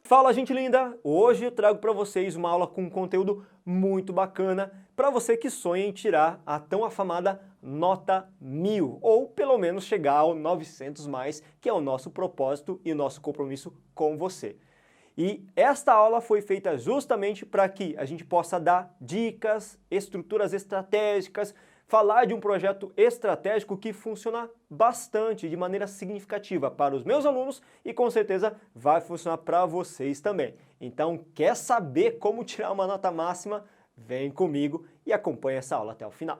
Fala, gente linda! Hoje eu trago para vocês uma aula com conteúdo muito bacana para você que sonha em tirar a tão afamada nota 1000, ou pelo menos chegar ao 900 mais, que é o nosso propósito e o nosso compromisso com você. E esta aula foi feita justamente para que a gente possa dar dicas, estruturas estratégicas, falar de um projeto estratégico que funciona bastante, de maneira significativa para os meus alunos e com certeza vai funcionar para vocês também. Então, quer saber como tirar uma nota máxima? Vem comigo e acompanhe essa aula até o final.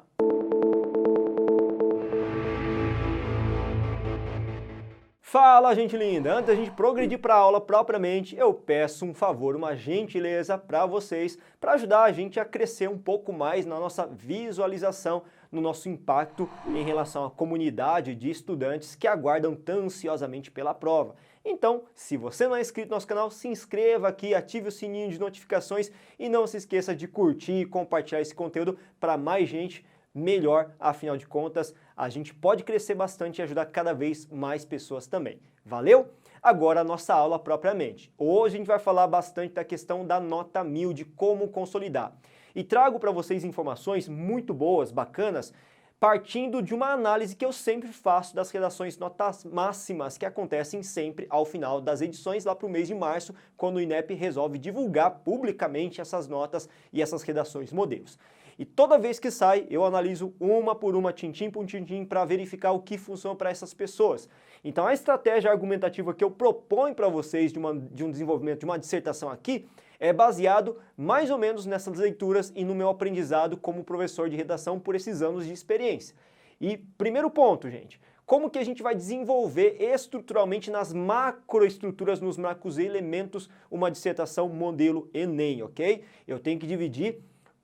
Fala, gente linda! Antes da gente progredir para a aula propriamente, eu peço um favor, uma gentileza para vocês, para ajudar a gente a crescer um pouco mais na nossa visualização, no nosso impacto em relação à comunidade de estudantes que aguardam tão ansiosamente pela prova. Então, se você não é inscrito no nosso canal, se inscreva aqui, ative o sininho de notificações e não se esqueça de curtir e compartilhar esse conteúdo para mais gente. Melhor, afinal de contas, a gente pode crescer bastante e ajudar cada vez mais pessoas também. Valeu? Agora a nossa aula propriamente. Hoje a gente vai falar bastante da questão da nota 1000, de como consolidar. E trago para vocês informações muito boas, bacanas, partindo de uma análise que eu sempre faço das redações notas máximas que acontecem sempre ao final das edições, lá para o mês de março, quando o INEP resolve divulgar publicamente essas notas e essas redações modelos. E toda vez que sai, eu analiso uma por uma, tintim por tintim, para verificar o que funciona para essas pessoas. Então a estratégia argumentativa que eu proponho para vocês de um desenvolvimento de uma dissertação aqui é baseado mais ou menos nessas leituras e no meu aprendizado como professor de redação por esses anos de experiência. E primeiro ponto, gente, como que a gente vai desenvolver estruturalmente nas macroestruturas, nos macros elementos, uma dissertação modelo Enem, ok? Eu tenho que dividir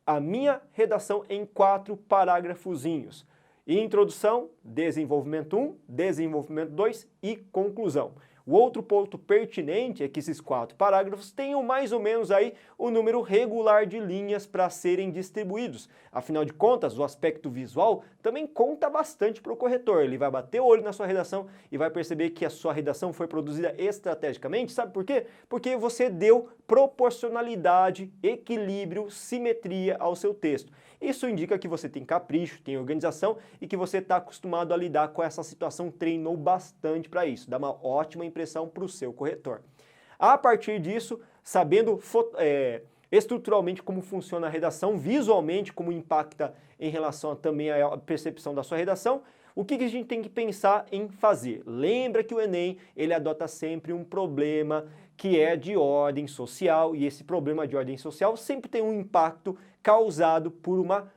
a minha redação em 4 parágrafozinhos. Introdução, desenvolvimento 1, desenvolvimento 2 e conclusão. O outro ponto pertinente é que esses 4 parágrafos tenham mais ou menos aí o número regular de linhas para serem distribuídos. Afinal de contas, o aspecto visual também conta bastante para o corretor. Ele vai bater o olho na sua redação e vai perceber que a sua redação foi produzida estrategicamente. Sabe por quê? Porque você deu proporcionalidade, equilíbrio, simetria ao seu texto. Isso indica que você tem capricho, tem organização e que você está acostumado a lidar com essa situação, treinou bastante para isso, dá uma ótima impressão para o seu corretor. A partir disso, sabendo estruturalmente como funciona a redação, visualmente como impacta em relação também à percepção da sua redação, o que a gente tem que pensar em fazer? Lembra que o Enem, ele adota sempre um problema que é de ordem social, e esse problema de ordem social sempre tem um impacto causado por uma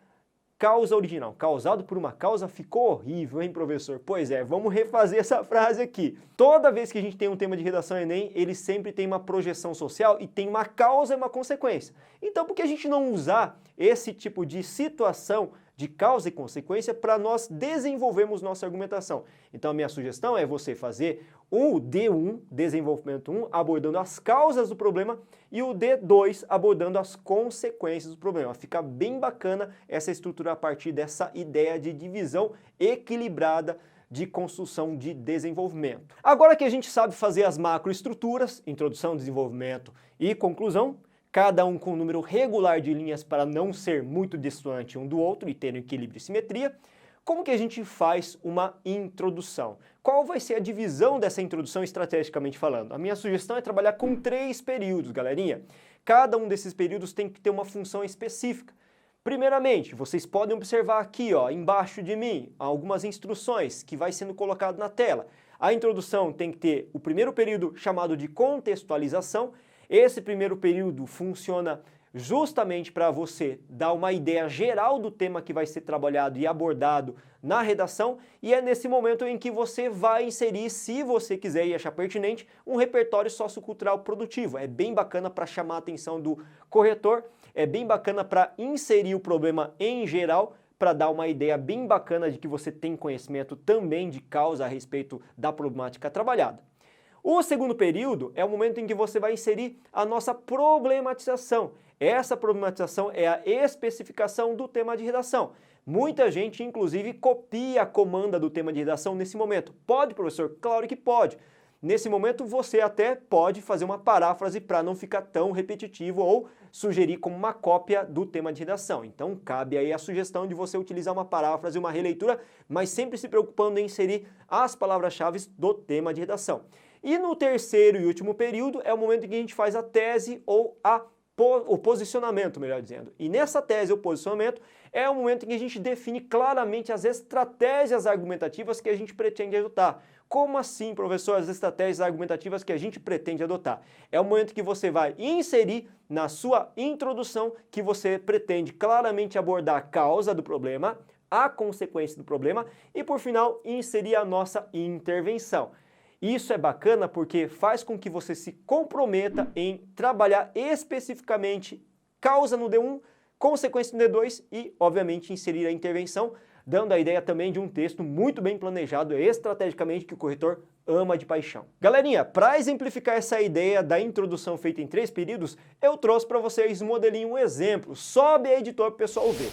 causa original. Causado por uma causa ficou horrível, hein, professor? Pois é, vamos refazer essa frase aqui. Toda vez que a gente tem um tema de redação Enem, ele sempre tem uma projeção social e tem uma causa e uma consequência. Então, por que a gente não usar esse tipo de situação de causa e consequência para nós desenvolvermos nossa argumentação? Então a minha sugestão é você fazer o D1, desenvolvimento 1, abordando as causas do problema, e o D2 abordando as consequências do problema. Fica bem bacana essa estrutura a partir dessa ideia de divisão equilibrada de construção de desenvolvimento. Agora que a gente sabe fazer as macroestruturas, introdução, desenvolvimento e conclusão, cada um com um número regular de linhas para não ser muito distante um do outro e ter um equilíbrio e simetria, como que a gente faz uma introdução? Qual vai ser a divisão dessa introdução estrategicamente falando? A minha sugestão é trabalhar com 3 períodos, galerinha. Cada um desses períodos tem que ter uma função específica. Primeiramente, vocês podem observar aqui, ó, embaixo de mim, algumas instruções que vai sendo colocado na tela. A introdução tem que ter o primeiro período chamado de contextualização. Esse primeiro período funciona justamente para você dar uma ideia geral do tema que vai ser trabalhado e abordado na redação, e é nesse momento em que você vai inserir, se você quiser e achar pertinente, um repertório sociocultural produtivo. É bem bacana para chamar a atenção do corretor, é bem bacana para inserir o problema em geral, para dar uma ideia bem bacana de que você tem conhecimento também de causa a respeito da problemática trabalhada. O segundo período é o momento em que você vai inserir a nossa problematização. Essa problematização é a especificação do tema de redação. Muita gente, inclusive, copia a comanda do tema de redação nesse momento. Pode, professor? Claro que pode. Nesse momento, você até pode fazer uma paráfrase para não ficar tão repetitivo ou sugerir como uma cópia do tema de redação. Então, cabe aí a sugestão de você utilizar uma paráfrase, uma releitura, mas sempre se preocupando em inserir as palavras-chave do tema de redação. E no terceiro e último período é o momento em que a gente faz a tese ou o posicionamento, melhor dizendo. E nessa tese ou posicionamento é o momento em que a gente define claramente as estratégias argumentativas que a gente pretende adotar. Como assim, professor, as estratégias argumentativas que a gente pretende adotar? É o momento que você vai inserir na sua introdução que você pretende claramente abordar a causa do problema, a consequência do problema e, por final, inserir a nossa intervenção. Isso é bacana porque faz com que você se comprometa em trabalhar especificamente causa no D1, consequência no D2 e, obviamente, inserir a intervenção, dando a ideia também de um texto muito bem planejado estrategicamente que o corretor ama de paixão. Galerinha, para exemplificar essa ideia da introdução feita em 3 períodos, eu trouxe para vocês um modelinho, um exemplo. Sobe a editor para o pessoal ver.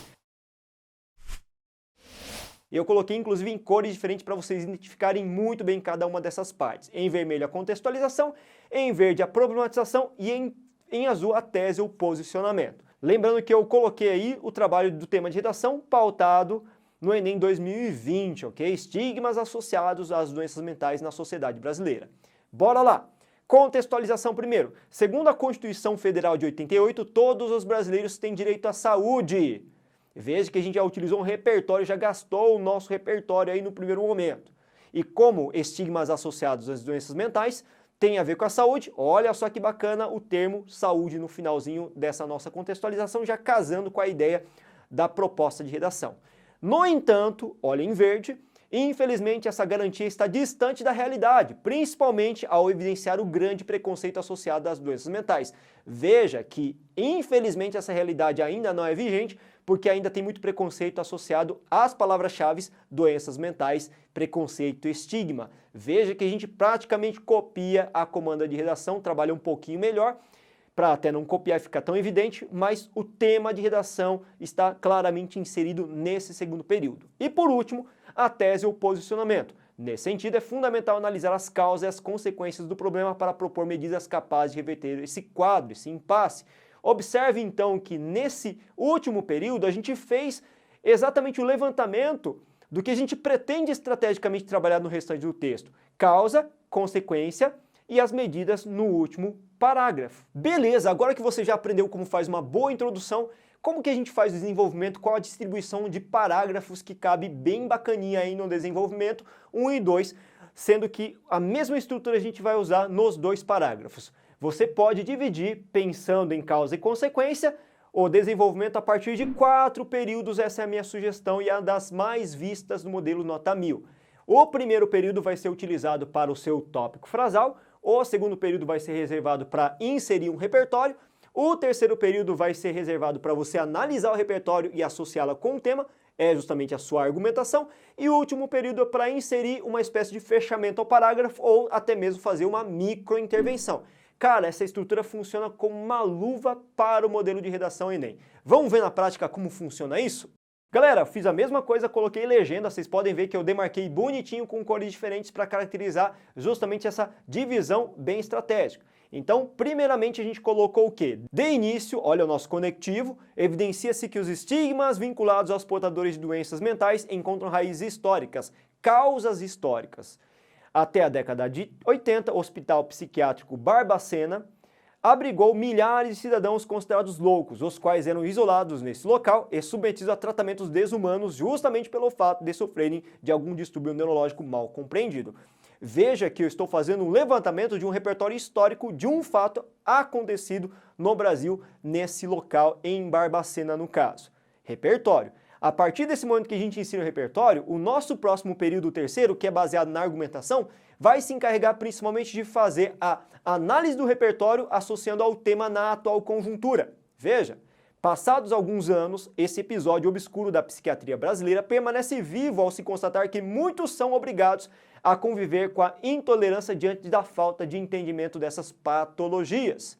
Eu coloquei inclusive em cores diferentes para vocês identificarem muito bem cada uma dessas partes. Em vermelho a contextualização, em verde a problematização e em azul a tese ou posicionamento. Lembrando que eu coloquei aí o trabalho do tema de redação pautado no Enem 2020, ok? Estigmas associados às doenças mentais na sociedade brasileira. Bora lá! Contextualização primeiro. Segundo a Constituição Federal de 88, todos os brasileiros têm direito à saúde. Veja que a gente já utilizou um repertório, já gastou o nosso repertório aí no primeiro momento. E como estigmas associados às doenças mentais tem a ver com a saúde, olha só que bacana o termo saúde no finalzinho dessa nossa contextualização, já casando com a ideia da proposta de redação. No entanto, olha em verde, infelizmente essa garantia está distante da realidade, principalmente ao evidenciar o grande preconceito associado às doenças mentais. Veja que, infelizmente, essa realidade ainda não é vigente, porque ainda tem muito preconceito associado às palavras-chave doenças mentais, preconceito e estigma. Veja que a gente praticamente copia a comanda de redação, trabalha um pouquinho melhor, para até não copiar e ficar tão evidente, mas o tema de redação está claramente inserido nesse segundo período. E por último, a tese ou posicionamento. Nesse sentido, é fundamental analisar as causas e as consequências do problema para propor medidas capazes de reverter esse quadro, esse impasse. Observe então que nesse último período a gente fez exatamente o levantamento do que a gente pretende estrategicamente trabalhar no restante do texto. Causa, consequência e as medidas no último parágrafo. Beleza, agora que você já aprendeu como faz uma boa introdução, como que a gente faz o desenvolvimento, qual a distribuição de parágrafos que cabe bem bacaninha aí no desenvolvimento 1 e 2, sendo que a mesma estrutura a gente vai usar nos 2 parágrafos. Você pode dividir, pensando em causa e consequência, o desenvolvimento a partir de 4 períodos, essa é a minha sugestão e é a das mais vistas no modelo Nota 1000. O primeiro período vai ser utilizado para o seu tópico frasal, o segundo período vai ser reservado para inserir um repertório, o terceiro período vai ser reservado para você analisar o repertório e associá-la com o tema, é justamente a sua argumentação, e o último período é para inserir uma espécie de fechamento ao parágrafo ou até mesmo fazer uma microintervenção. Cara, essa estrutura funciona como uma luva para o modelo de redação Enem. Vamos ver na prática como funciona isso? Galera, fiz a mesma coisa, coloquei legenda, vocês podem ver que eu demarquei bonitinho com cores diferentes para caracterizar justamente essa divisão bem estratégica. Então, primeiramente a gente colocou o quê? De início, olha o nosso conectivo, evidencia-se que os estigmas vinculados aos portadores de doenças mentais encontram raízes históricas, causas históricas. Até a década de 80, o Hospital Psiquiátrico Barbacena abrigou milhares de cidadãos considerados loucos, os quais eram isolados nesse local e submetidos a tratamentos desumanos justamente pelo fato de sofrerem de algum distúrbio neurológico mal compreendido. Veja que eu estou fazendo um levantamento de um repertório histórico de um fato acontecido no Brasil, nesse local, em Barbacena no caso. Repertório. A partir desse momento que a gente ensina o repertório, o nosso próximo período, o terceiro, que é baseado na argumentação, vai se encarregar principalmente de fazer a análise do repertório associando ao tema na atual conjuntura. Veja, passados alguns anos, esse episódio obscuro da psiquiatria brasileira permanece vivo ao se constatar que muitos são obrigados a conviver com a intolerância diante da falta de entendimento dessas patologias.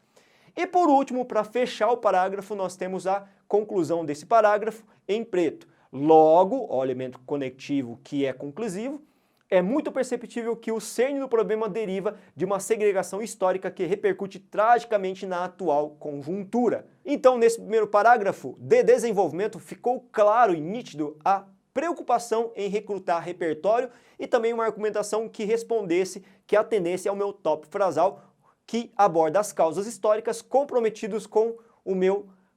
E por último, para fechar o parágrafo, nós temos a conclusão desse parágrafo em preto. Logo, o elemento conectivo que é conclusivo, é muito perceptível que o cerne do problema deriva de uma segregação histórica que repercute tragicamente na atual conjuntura. Então, nesse primeiro parágrafo de desenvolvimento, ficou claro e nítido a preocupação em recrutar repertório e também uma argumentação que respondesse, que atendesse ao meu tópico frasal, que aborda as causas históricas comprometidos com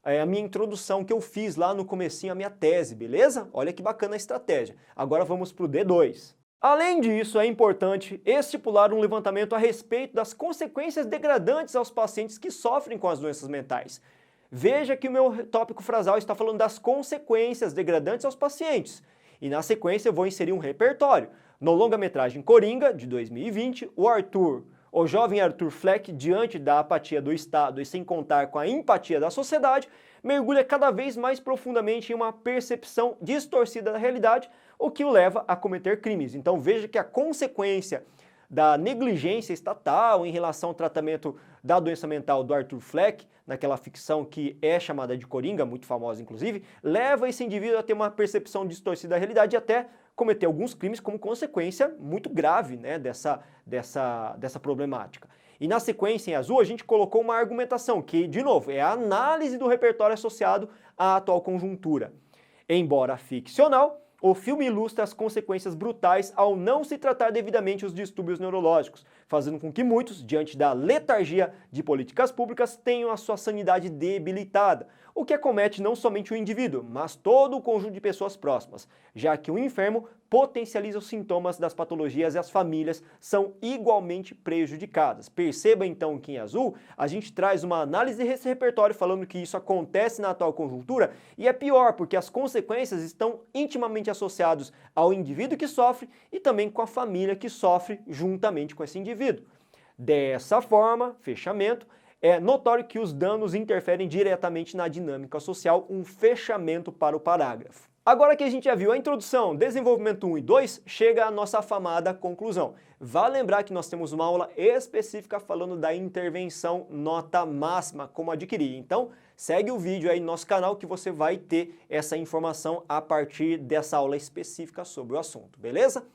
a minha introdução que eu fiz lá no comecinho, a minha tese, beleza? Olha que bacana a estratégia. Agora vamos para o D2. Além disso, é importante estipular um levantamento a respeito das consequências degradantes aos pacientes que sofrem com as doenças mentais. Veja que o meu tópico frasal está falando das consequências degradantes aos pacientes. E na sequência eu vou inserir um repertório. No longa-metragem Coringa, de 2020, o jovem Arthur Fleck, diante da apatia do Estado e sem contar com a empatia da sociedade, mergulha cada vez mais profundamente em uma percepção distorcida da realidade, o que o leva a cometer crimes. Então veja que a consequência da negligência estatal em relação ao tratamento da doença mental do Arthur Fleck, naquela ficção que é chamada de Coringa, muito famosa inclusive, leva esse indivíduo a ter uma percepção distorcida da realidade e até cometer alguns crimes como consequência muito grave, né, dessa problemática. E na sequência, em azul, a gente colocou uma argumentação que, de novo, é a análise do repertório associado à atual conjuntura. Embora ficcional, o filme ilustra as consequências brutais ao não se tratar devidamente os distúrbios neurológicos, fazendo com que muitos, diante da letargia de políticas públicas, tenham a sua sanidade debilitada, o que acomete não somente o indivíduo, mas todo o conjunto de pessoas próximas, já que o enfermo potencializa os sintomas das patologias e as famílias são igualmente prejudicadas. Perceba então que em azul a gente traz uma análise desse repertório falando que isso acontece na atual conjuntura e é pior porque as consequências estão intimamente associadas ao indivíduo que sofre e também com a família que sofre juntamente com esse indivíduo. Dessa forma, fechamento, é notório que os danos interferem diretamente na dinâmica social, um fechamento para o parágrafo. Agora que a gente já viu a introdução, desenvolvimento 1 e 2, chega a nossa afamada conclusão. Vale lembrar que nós temos uma aula específica falando da intervenção nota máxima, como adquirir. Então, segue o vídeo aí no nosso canal que você vai ter essa informação a partir dessa aula específica sobre o assunto, beleza?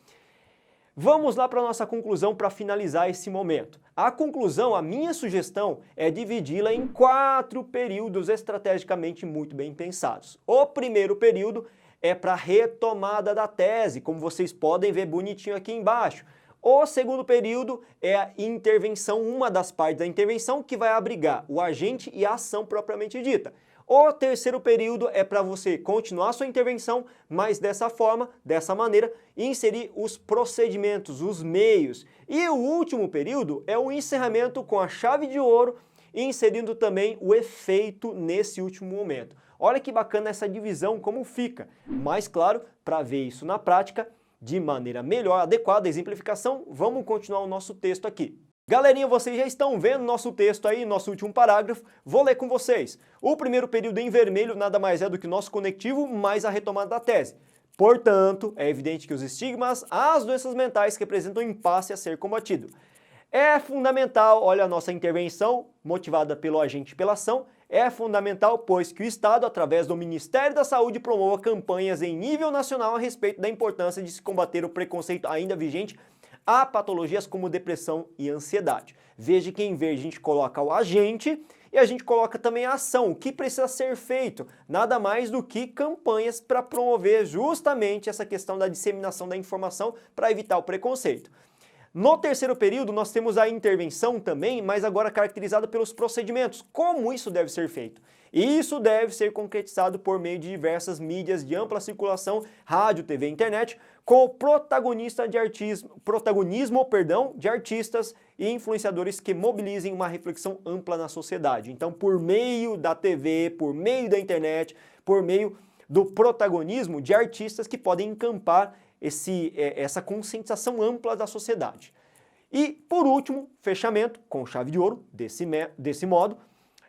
Vamos lá para a nossa conclusão para finalizar esse momento. A conclusão, a minha sugestão, é dividi-la em 4 períodos estrategicamente muito bem pensados. O primeiro período é para a retomada da tese, como vocês podem ver bonitinho aqui embaixo. O segundo período é a intervenção, uma das partes da intervenção que vai abrigar o agente e a ação propriamente dita. O terceiro período é para você continuar sua intervenção, mas dessa forma, dessa maneira, inserir os procedimentos, os meios. E o último período é o encerramento com a chave de ouro, inserindo também o efeito nesse último momento. Olha que bacana essa divisão, como fica. Mas claro, para ver isso na prática, de maneira melhor, adequada, exemplificação, vamos continuar o nosso texto aqui. Galerinha, vocês já estão vendo nosso texto aí, nosso último parágrafo, vou ler com vocês. O primeiro período em vermelho nada mais é do que nosso conectivo mais a retomada da tese. Portanto, é evidente que os estigmas às doenças mentais representam um impasse a ser combatido. É fundamental, olha a nossa intervenção, motivada pelo agente e pela ação, é fundamental, pois que o Estado, através do Ministério da Saúde, promova campanhas em nível nacional a respeito da importância de se combater o preconceito ainda vigente a patologias como depressão e ansiedade. Veja que em vez de a gente coloca o agente e a gente coloca também a ação, o que precisa ser feito, nada mais do que campanhas para promover justamente essa questão da disseminação da informação para evitar o preconceito. No terceiro período, nós temos a intervenção também, mas agora caracterizada pelos procedimentos. Como isso deve ser feito? Isso deve ser concretizado por meio de diversas mídias de ampla circulação, rádio, TV e internet, com o protagonismo de artistas e influenciadores que mobilizem uma reflexão ampla na sociedade. Então, por meio da TV, por meio da internet, por meio do protagonismo de artistas que podem encampar essa conscientização ampla da sociedade. E, por último, fechamento com chave de ouro, desse modo,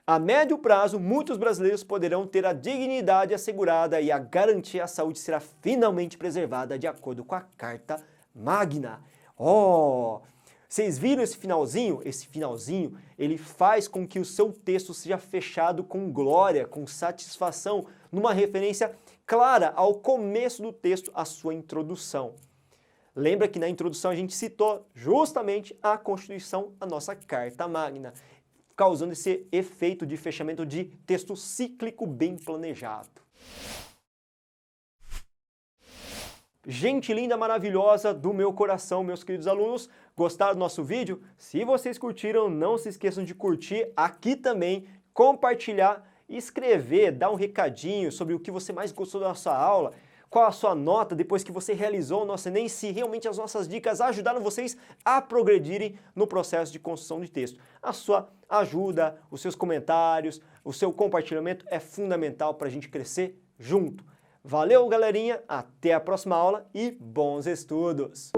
a médio prazo, muitos brasileiros poderão ter a dignidade assegurada e a garantia à saúde será finalmente preservada de acordo com a Carta Magna. Vocês viram esse finalzinho? Esse finalzinho, ele faz com que o seu texto seja fechado com glória, com satisfação, numa referência clara ao começo do texto a sua introdução. Lembra que na introdução a gente citou justamente a Constituição, a nossa Carta Magna, causando esse efeito de fechamento de texto cíclico bem planejado. Gente linda, maravilhosa do meu coração, meus queridos alunos, gostaram do nosso vídeo? Se vocês curtiram, não se esqueçam de curtir aqui também, compartilhar, escrever, dar um recadinho sobre o que você mais gostou da nossa aula, qual a sua nota depois que você realizou o nosso Enem, se realmente as nossas dicas ajudaram vocês a progredirem no processo de construção de texto. A sua ajuda, os seus comentários, o seu compartilhamento é fundamental para a gente crescer junto. Valeu, galerinha, até a próxima aula e bons estudos!